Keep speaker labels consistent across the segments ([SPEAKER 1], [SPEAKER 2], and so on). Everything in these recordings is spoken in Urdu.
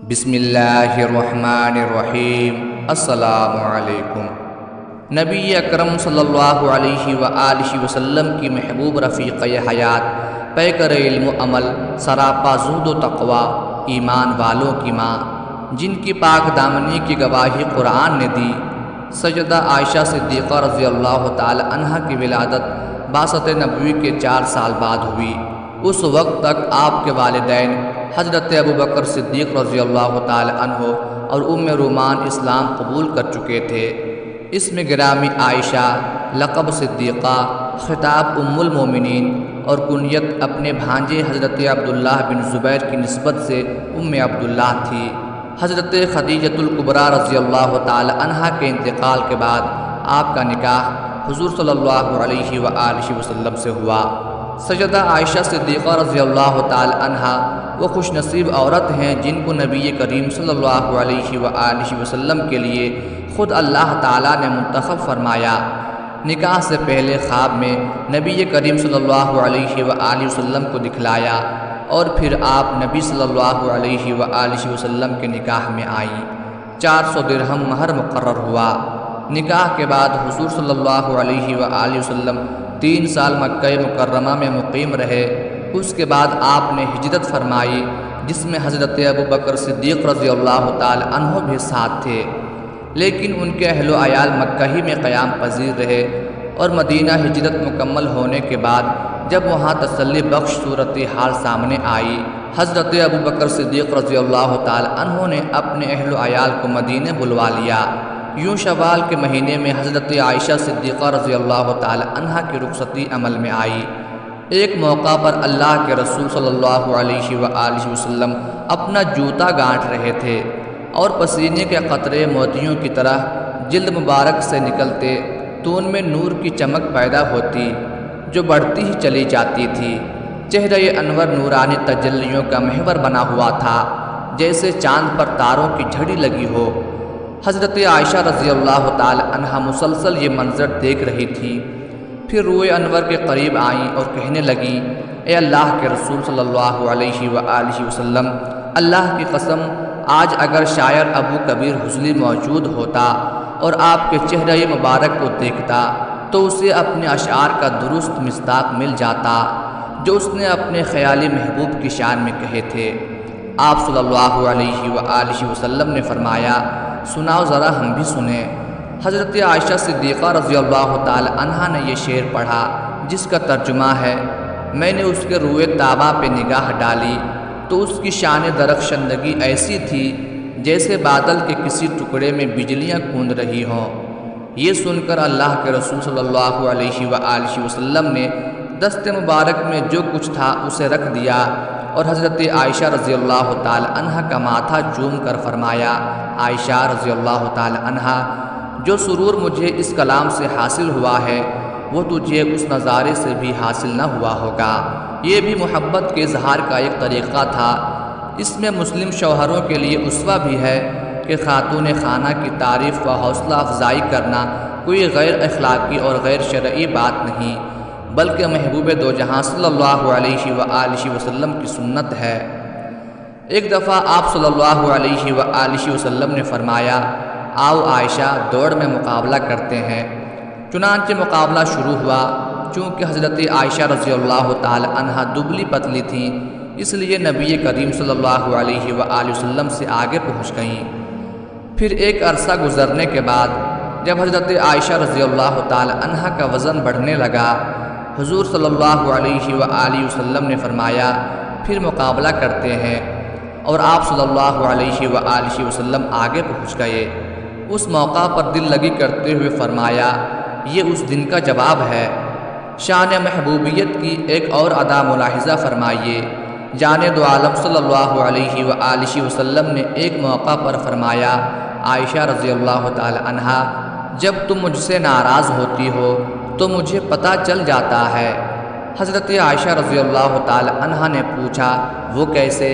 [SPEAKER 1] بسم اللہ الرحمن الرحیم۔ السلام علیکم۔ نبی اکرم صلی اللہ علیہ وآلہ وسلم کی محبوب رفیق حیات، پیکر علم و عمل، سراپا زہد و تقوی، ایمان والوں کی ماں، جن کی پاک دامنی کی گواہی قرآن نے دی، سیدہ عائشہ صدیقہ رضی اللہ تعالی عنہا کی ولادت بعثت نبوی کے 4 سال بعد ہوئی۔ اس وقت تک آپ کے والدین حضرت ابوبکر صدیق رضی اللہ تعالی عنہ اور ام رومان اسلام قبول کر چکے تھے۔ اسم گرامی عائشہ، لقب صدیقہ، خطاب ام المومنین اور کنیت اپنے بھانجے حضرت عبداللہ بن زبیر کی نسبت سے ام عبداللہ تھی۔ حضرت خدیجۃ الکبریٰ رضی اللہ تعالی عنہا کے انتقال کے بعد آپ کا نکاح حضور صلی اللہ علیہ وآلہ وسلم سے ہوا۔ سیدہ عائشہ صدیقہ رضی اللہ تعالی عنہا وہ خوش نصیب عورت ہیں جن کو نبی کریم صلی اللہ علیہ وآلہ وسلم کے لیے خود اللہ تعالیٰ نے منتخب فرمایا۔ نکاح سے پہلے خواب میں نبی کریم صلی اللہ علیہ وآلہ وسلم کو دکھلایا اور پھر آپ نبی صلی اللہ علیہ وآلہ وسلم کے نکاح میں آئیں۔ 400 درہم مہر مقرر ہوا۔ نکاح کے بعد حضور صلی اللہ علیہ وآلہ وسلم 3 سال مکہ مکرمہ میں مقیم رہے۔ اس کے بعد آپ نے ہجرت فرمائی، جس میں حضرت ابوبکر صدیق رضی اللہ تعالی عنہ بھی ساتھ تھے، لیکن ان کے اہل و عیال مکہ ہی میں قیام پذیر رہے اور مدینہ ہجرت مکمل ہونے کے بعد جب وہاں تسلی بخش صورتحال سامنے آئی، حضرت ابوبکر صدیق رضی اللہ تعالی عنہ نے اپنے اہل و عیال کو مدینہ بلوا لیا۔ یوں شوال کے مہینے میں حضرت عائشہ صدیقہ رضی اللہ تعالی عنہا کی رخصتی عمل میں آئی۔ ایک موقع پر اللہ کے رسول صلی اللہ علیہ وآلہ وسلم اپنا جوتا گانٹھ رہے تھے اور پسینے کے قطرے موتیوں کی طرح جلد مبارک سے نکلتے تو ان میں نور کی چمک پیدا ہوتی جو بڑھتی ہی چلی جاتی تھی۔ چہرہ انور نورانی تجلیوں کا محور بنا ہوا تھا، جیسے چاند پر تاروں کی جھڑی لگی ہو۔ حضرت عائشہ رضی اللہ تعالی عنہا مسلسل یہ منظر دیکھ رہی تھی، پھر روئے انور کے قریب آئیں اور کہنے لگیں، اے اللہ کے رسول صلی اللہ علیہ وآلہ وسلم، اللہ کی قسم آج اگر شاعر ابو کبیر حضلی موجود ہوتا اور آپ کے چہرہ مبارک کو دیکھتا تو اسے اپنے اشعار کا درست مصداق مل جاتا جو اس نے اپنے خیالی محبوب کی شان میں کہے تھے۔ آپ صلی اللہ علیہ وآلہ وسلم نے فرمایا، سناؤ ذرا ہم بھی سنیں۔ حضرت عائشہ صدیقہ رضی اللہ تعالی عنہا نے یہ شعر پڑھا جس کا ترجمہ ہے، میں نے اس کے روئے طابہ پہ نگاہ ڈالی تو اس کی شان درخشندگی ایسی تھی جیسے بادل کے کسی ٹکڑے میں بجلیاں کوند رہی ہوں۔ یہ سن کر اللہ کے رسول صلی اللہ علیہ وآلہ وسلم نے دست مبارک میں جو کچھ تھا اسے رکھ دیا اور حضرت عائشہ رضی اللہ تعالی عنہا کا ماتھا چوم کر فرمایا، عائشہ رضی اللہ تعالی عنہا، جو سرور مجھے اس کلام سے حاصل ہوا ہے وہ تجھے اس نظارے سے بھی حاصل نہ ہوا ہوگا۔ یہ بھی محبت کے اظہار کا ایک طریقہ تھا۔ اس میں مسلم شوہروں کے لیے اسوہ بھی ہے کہ خاتون خانہ کی تعریف و حوصلہ افزائی کرنا کوئی غیر اخلاقی اور غیر شرعی بات نہیں، بلکہ محبوب دو جہاں صلی اللہ علیہ وآلہ وسلم کی سنت ہے۔ ایک دفعہ آپ صلی اللہ علیہ وآلہ وسلم نے فرمایا، آؤ عائشہ دوڑ میں مقابلہ کرتے ہیں۔ چنانچہ مقابلہ شروع ہوا۔ چونکہ حضرت عائشہ رضی اللہ تعالی عنہا دبلی پتلی تھیں، اس لیے نبی کریم صلی اللہ علیہ وآلہ وسلم سے آگے پہنچ گئیں۔ پھر ایک عرصہ گزرنے کے بعد جب حضرت عائشہ رضی اللہ تعالی عنہا کا وزن بڑھنے لگا، حضور صلی اللہ علیہ وآلہ وسلم نے فرمایا، پھر مقابلہ کرتے ہیں، اور آپ صلی اللہ علیہ وآلہ وسلم آگے پہنچ گئے۔ اس موقع پر دل لگی کرتے ہوئے فرمایا، یہ اس دن کا جواب ہے۔ شان محبوبیت کی ایک اور ادا ملاحظہ فرمائیے۔ جان دو عالم صلی اللہ علیہ وآلہ وسلم نے ایک موقع پر فرمایا، عائشہ رضی اللہ تعالی عنہا، جب تم مجھ سے ناراض ہوتی ہو تو مجھے پتہ چل جاتا ہے۔ حضرت عائشہ رضی اللہ تعالی عنہا نے پوچھا، وہ کیسے؟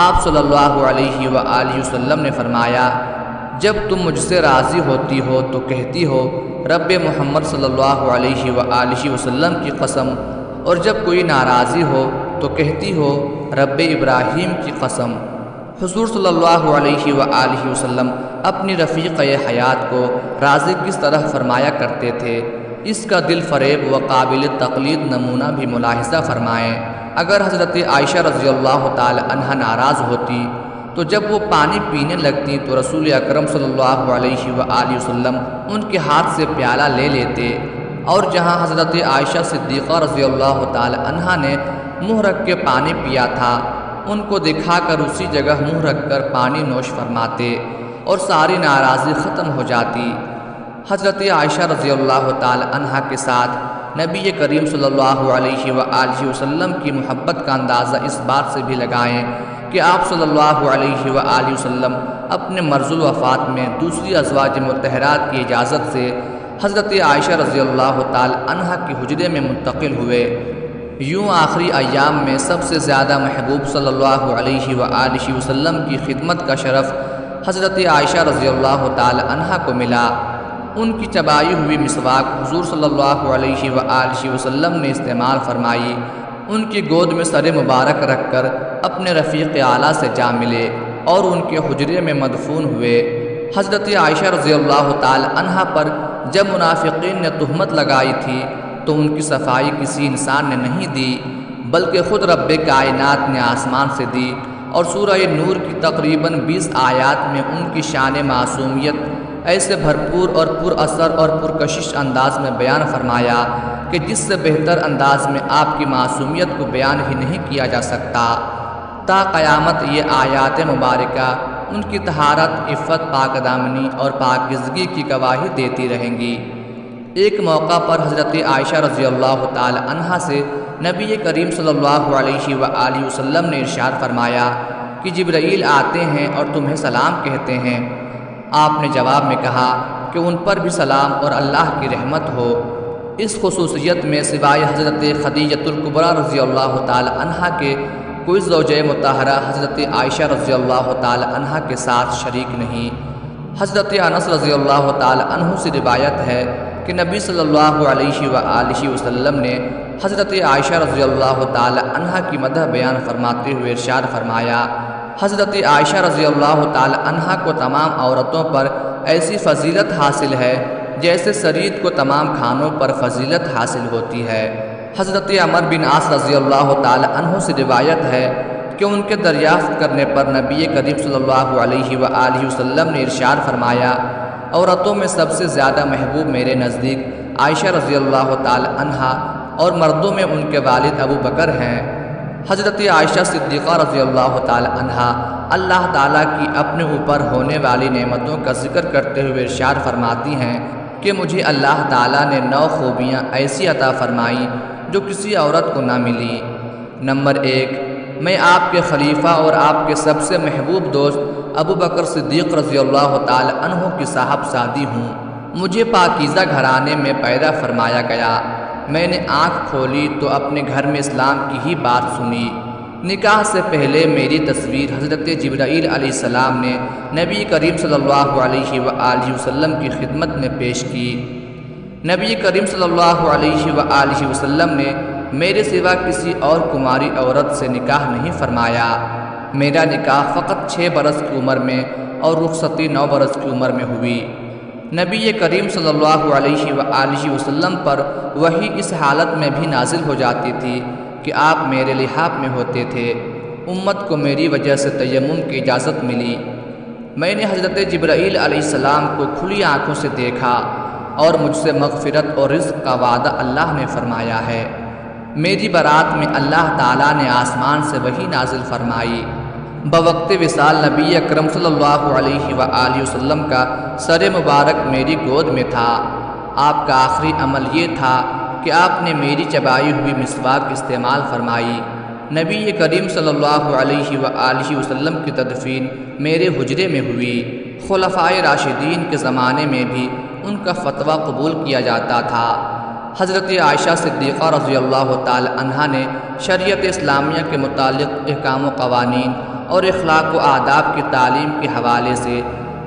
[SPEAKER 1] آپ صلی اللہ علیہ وآلہ وسلم نے فرمایا، جب تم مجھ سے راضی ہوتی ہو تو کہتی ہو رب محمد صلی اللہ علیہ وآلہ وسلم کی قسم، اور جب کوئی ناراضی ہو تو کہتی ہو رب ابراہیم کی قسم۔ حضور صلی اللہ علیہ وآلہ وسلم اپنی رفیق حیات کو رازق کس طرح فرمایا کرتے تھے، اس کا دل فریب و قابل تقلید نمونہ بھی ملاحظہ فرمائیں۔ اگر حضرت عائشہ رضی اللہ تعالی عنہ ناراض ہوتی تو جب وہ پانی پینے لگتی تو رسول اکرم صلی اللہ علیہ وآلہ وسلم ان کے ہاتھ سے پیالہ لے لیتے، اور جہاں حضرت عائشہ صدیقہ رضی اللہ تعالی عنہ نے منہ رکھ کے پانی پیا تھا، ان کو دکھا کر اسی جگہ منہ رکھ کر پانی نوش فرماتے اور ساری ناراضی ختم ہو جاتی۔ حضرت عائشہ رضی اللہ تعالی عنہ کے ساتھ نبی کریم صلی اللہ علیہ وآلہ وسلم کی محبت کا اندازہ اس بات سے بھی لگائیں کہ آپ صلی اللہ علیہ وآلہ وسلم اپنے مرض الوفات میں دوسری ازواج مطہرات کی اجازت سے حضرت عائشہ رضی اللہ تعالی عنہ کی حجرے میں منتقل ہوئے۔ یوں آخری ایام میں سب سے زیادہ محبوب صلی اللہ علیہ وآلہ وسلم کی خدمت کا شرف حضرت عائشہ رضی اللہ تعالی عنہ کو ملا۔ ان کی چبائی ہوئی مسواک حضور صلی اللہ علیہ وآلہ وسلم نے استعمال فرمائی، ان کی گود میں سر مبارک رکھ کر اپنے رفیق اعلیٰ سے جا ملے اور ان کے حجرے میں مدفون ہوئے۔ حضرت عائشہ رضی اللہ تعالی عنہ پر جب منافقین نے تہمت لگائی تھی تو ان کی صفائی کسی انسان نے نہیں دی، بلکہ خود رب کائنات نے آسمان سے دی، اور سورہ نور کی تقریباً 20 آیات میں ان کی شان معصومیت ایسے بھرپور اور پر اثر اور پرکشش انداز میں بیان فرمایا کہ جس سے بہتر انداز میں آپ کی معصومیت کو بیان ہی نہیں کیا جا سکتا۔ تا قیامت یہ آیات مبارکہ ان کی طہارت، عفت، پاک دامنی اور پاکیزگی کی گواہی دیتی رہیں گی۔ ایک موقع پر حضرت عائشہ رضی اللہ تعالی عنہ سے نبی کریم صلی اللہ علیہ وآلہ وسلم نے ارشاد فرمایا کہ جبرائیل آتے ہیں اور تمہیں سلام کہتے ہیں۔ آپ نے جواب میں کہا کہ ان پر بھی سلام اور اللہ کی رحمت ہو۔ اس خصوصیت میں سوائے حضرت خدیجۃ الکبریٰ رضی اللہ تعالی عنہ کے کوئی زوجہ مطہرہ حضرت عائشہ رضی اللہ تعالی عنہ کے ساتھ شریک نہیں۔ حضرت انس رضی اللہ تعالی عنہ سے روایت ہے کہ نبی صلی اللہ علیہ وآلہ وسلم نے حضرت عائشہ رضی اللہ تعالی عنہ کی مدح بیان فرماتے ہوئے ارشاد فرمایا، حضرت عائشہ رضی اللہ تعالی عنہ کو تمام عورتوں پر ایسی فضیلت حاصل ہے جیسے سرید کو تمام کھانوں پر فضیلت حاصل ہوتی ہے۔ حضرت عمر بن عاص رضی اللہ تعالی عنہ سے روایت ہے کہ ان کے دریافت کرنے پر نبی کریم صلی اللہ علیہ وآلہ وسلم نے ارشاد فرمایا، عورتوں میں سب سے زیادہ محبوب میرے نزدیک عائشہ رضی اللہ تعالی عنہ اور مردوں میں ان کے والد ابو بکر ہیں۔ حضرت عائشہ صدیقہ رضی اللہ تعالی عنہ اللہ تعالیٰ کی اپنے اوپر ہونے والی نعمتوں کا ذکر کرتے ہوئے ارشاد فرماتی ہیں کہ مجھے اللہ تعالیٰ نے 9 خوبیاں ایسی عطا فرمائیں جو کسی عورت کو نہ ملی۔ نمبر 1، میں آپ کے خلیفہ اور آپ کے سب سے محبوب دوست ابو بکر صدیق رضی اللہ تعالی عنہ کی صاحب زادی ہوں۔ مجھے پاکیزہ گھرانے میں پیدا فرمایا گیا۔ میں نے آنکھ کھولی تو اپنے گھر میں اسلام کی ہی بات سنی۔ نکاح سے پہلے میری تصویر حضرت جبرائیل علیہ السلام نے نبی کریم صلی اللہ علیہ وآلہ وسلم کی خدمت میں پیش کی۔ نبی کریم صلی اللہ علیہ وآلہ وسلم نے میرے سوا کسی اور کماری عورت سے نکاح نہیں فرمایا۔ میرا نکاح فقط 6 برس کی عمر میں اور رخصتی 9 برس کی عمر میں ہوئی۔ نبی کریم صلی اللہ علیہ وآلہ وسلم پر وحی اس حالت میں بھی نازل ہو جاتی تھی کہ آپ میرے لحاف میں ہوتے تھے۔ امت کو میری وجہ سے تیمم کی اجازت ملی۔ میں نے حضرت جبرائیل علیہ السلام کو کھلی آنکھوں سے دیکھا اور مجھ سے مغفرت اور رزق کا وعدہ اللہ نے فرمایا ہے۔ میری برات میں اللہ تعالیٰ نے آسمان سے وحی نازل فرمائی۔ بوقت وصال نبی اکرم صلی اللہ علیہ وآلہ وسلم کا سر مبارک میری گود میں تھا۔ آپ کا آخری عمل یہ تھا کہ آپ نے میری چبائی ہوئی مسواک استعمال فرمائی۔ نبی کریم صلی اللہ علیہ وآلہ وسلم کی تدفین میرے حجرے میں ہوئی۔ خلفائے راشدین کے زمانے میں بھی ان کا فتویٰ قبول کیا جاتا تھا۔ حضرت عائشہ صدیقہ رضی اللہ تعالی عنہ نے شریعت اسلامیہ کے متعلق احکام و قوانین اور اخلاق و آداب کی تعلیم کے حوالے سے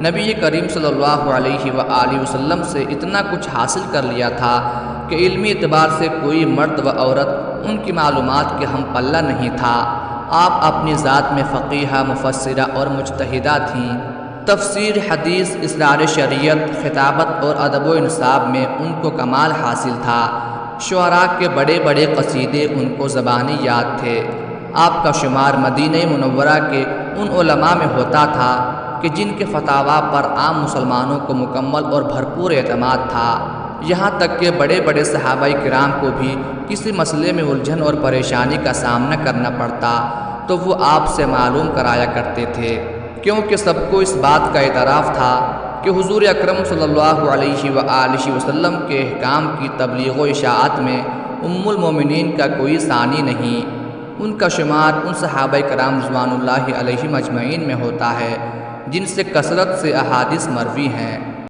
[SPEAKER 1] نبی کریم صلی اللہ علیہ وآلہ وسلم سے اتنا کچھ حاصل کر لیا تھا کہ علمی اعتبار سے کوئی مرد و عورت ان کی معلومات کے ہم پلہ نہیں تھا۔ آپ اپنی ذات میں فقیہہ، مفسرہ اور مجتہدہ تھیں۔ تفسیر، حدیث، اسرار شریعت، خطابت اور ادب و انصاب میں ان کو کمال حاصل تھا۔ شعراء کے بڑے بڑے قصیدے ان کو زبانی یاد تھے۔ آپ کا شمار مدینہ منورہ کے ان علماء میں ہوتا تھا کہ جن کے فتاویٰ پر عام مسلمانوں کو مکمل اور بھرپور اعتماد تھا۔ یہاں تک کہ بڑے بڑے صحابہ کرام کو بھی کسی مسئلے میں الجھن اور پریشانی کا سامنا کرنا پڑتا تو وہ آپ سے معلوم کرایا کرتے تھے، کیونکہ سب کو اس بات کا اعتراف تھا کہ حضور اکرم صلی اللہ علیہ وآلہ وسلم کے احکام کی تبلیغ و اشاعت میں ام المومنین کا کوئی ثانی نہیں۔ ان کا شمار ان صحابہ کرام رضوان اللہ علیہم اجمعین میں ہوتا ہے جن سے کثرت سے احادیث مروی ہیں۔